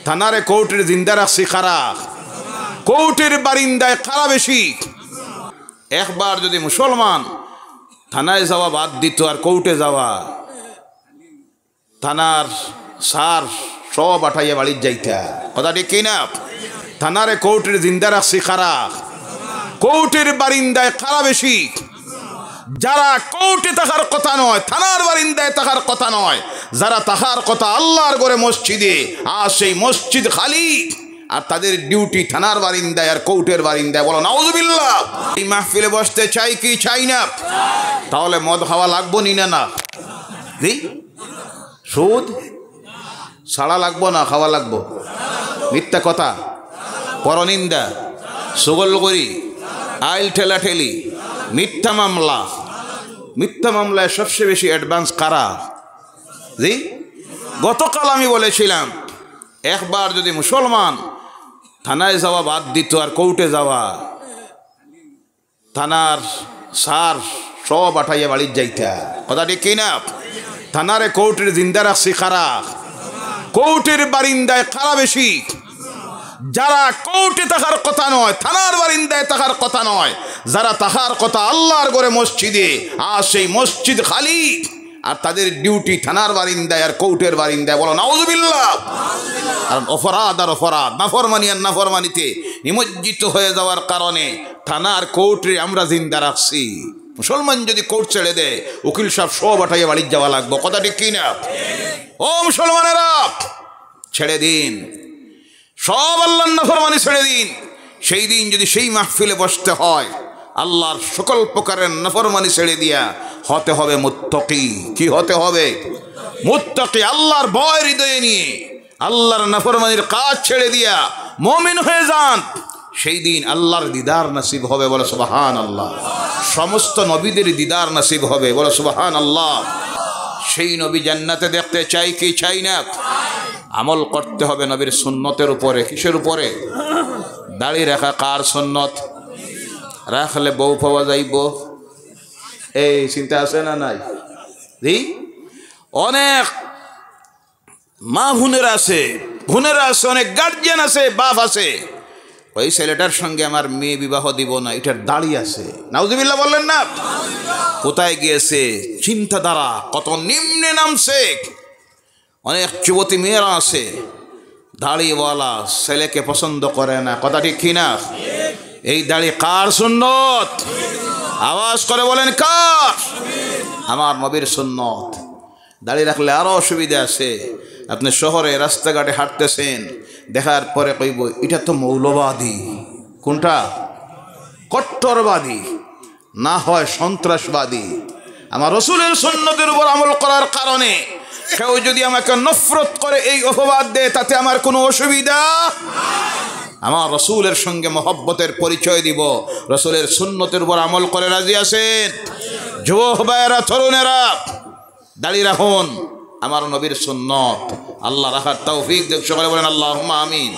থানারে কোর্টের জিন্দা রাখছি খারা, কোর্টের বারিন্দায় খারা বেশি। একবার যদি মুসলমান থানায় যাওয়া বাদ দিত আর কোর্টে যাওয়া, থানার সার সব আঠাইয়া বাড়ির যাইতা। কথা ঠিক কিনা? থানারে কোর্টের জিন্দা রাখছি খারা, কোর্টের বারিন্দায় খারা বেশি। যারা কোর্টে থাকার কথা নয়, থানার বারিন্দায় থাকার কথা নয়, যারা থাকার কথা আল্লাহর ঘরে মসজিদে, আর সেই মসজিদ খালি, আর তাদের ডিউটি থানার বারিন্দায় আর কোর্টের বারিন্দায়। বলো নাউজুবিল্লাহ। এই মাহফিলে বসতে চাই কি চাই না? তাহলে মদ খাওয়া লাগবো নি না? সুদ ছাড়া লাগবো না, খাওয়া লাগবো? মিথ্যা কথা, পরনিন্দা, সুগলগরি, আইল ঠেলাঠেলি, মিথ্যা মামলা। মিথ্যা মামলায় সবচেয়ে বেশি অ্যাডভান্স কারা? গতকাল আমি বলেছিলাম, একবার যদি মুসলমান থানায় যাওয়া বাদ দিত আর কোর্টে যাওয়া, থানার সার সব আঠাইয়া বাড়ির যাইতা। কথা ঠিক কিনা? থানারে কোর্টের জিন্দা রাখছি খারা, কোর্টের বারিন্দায় খারা বেশি। যারা কোর্টে থাকার কথা নয়, থানার বারিন্দায় থাকার কথা নয়, যারা থাকার কথা আল্লাহর ঘরে মসজিদে, আর সেই মসজিদ খালি, আর তাদের ডিউটি থানার বারিন্দায় আর কোর্টের বারিন্দায়। বলো নাউজুবিল্লাহ। কারণ অপরাধ আর অপরাধ, নাফরমানি আর নাফরমানিতে নিমজ্জিত হয়ে যাওয়ার কারণে থানার কোর্টে আমরা জিন্দা রাখছি। মুসলমান যদি কোর্ট ছেড়ে দেয়, উকিল সাহেব সব আটাইয়া বাড়ির যাওয়া লাগবে। কথা ঠিক কিনা? ও মুসলমানেরা, ছেড়ে দিন সব, আল্লাহর নাফরমানি ছেড়ে দিন। সেই দিন যদি সেই মাহফিলে বসতে হয়, আল্লাহর সকল প্রকারের নাফরমানি ছেড়ে দিয়া হতে হবে মুত্তাকি। কি হতে হবে? মুত্তাকি। আল্লাহর ভয় হৃদয়ে নিয়ে আল্লাহর নাফরমানির কাজ ছেড়ে দিয়া মুমিন হয়ে যান। সেই দিন আল্লাহর দিদার নসিব হবে। বলো সুবহানাল্লাহ। সমস্ত নবীদের দিদার নসিব হবে। বলো সুবহানাল্লাহ। সেই নবী জান্নাতে দেখতে চাই কি চাই না? আমল করতে হবে নবীর সুন্নতের উপরে। কিসের উপরে? দাড়ি রাখা কার সুন্নত? রাখলে বউ পাওয়া যাইব, এই চিন্তা আছে না নাই? অনেক মা বোনেরা আছে, অনেক গার্জিয়ান আছে, বাপ আছে, ওই ছেলেটার সঙ্গে আমার মেয়ে বিবাহ দিব না, এটার দাড়ি আছে। নাউজুবিল্লাহ বললেন না? কোথায় গিয়েছে? চিন্তাধারা কত নিম্নে নামছে। অনেক যুবতী মেয়েরা আছে, দাড়িওয়ালা ছেলেকে পছন্দ করে না। কথা ঠিক কিনা? এই দাড়ি কার সুন্নত? আওয়াজ করে বলেন কার? আমার নবীর সুন্নত। দাড়ি রাখলে আরো অসুবিধা আছে। আপনি শহরে রাস্তাঘাটে হাঁটতেছেন, দেখার পরে কইব এটা তো মৌলবাদী। কোনটা? কট্টরবাদী, না হয় সন্ত্রাসবাদী। আমার রাসূলের সুন্নতের উপর আমল করার কারণে কেউ যদি আমাকে নফরত করে, এই অপবাদ দেয়, তাতে আমার কোনো অসুবিধা। আমার রাসূলের সঙ্গে মহব্বতের পরিচয় দিব, রাসূলের সুন্নতের উপর আমল করে রাজি আছেন? যুবক ভাইয়েরা, তরুণেরা, দাড়ি রাখুন। আমার নবীর সুন্নত, আল্লাহ রাখার তৌফিক দেখ। সকলে বলেন আল্লাহুম্মা আমিন।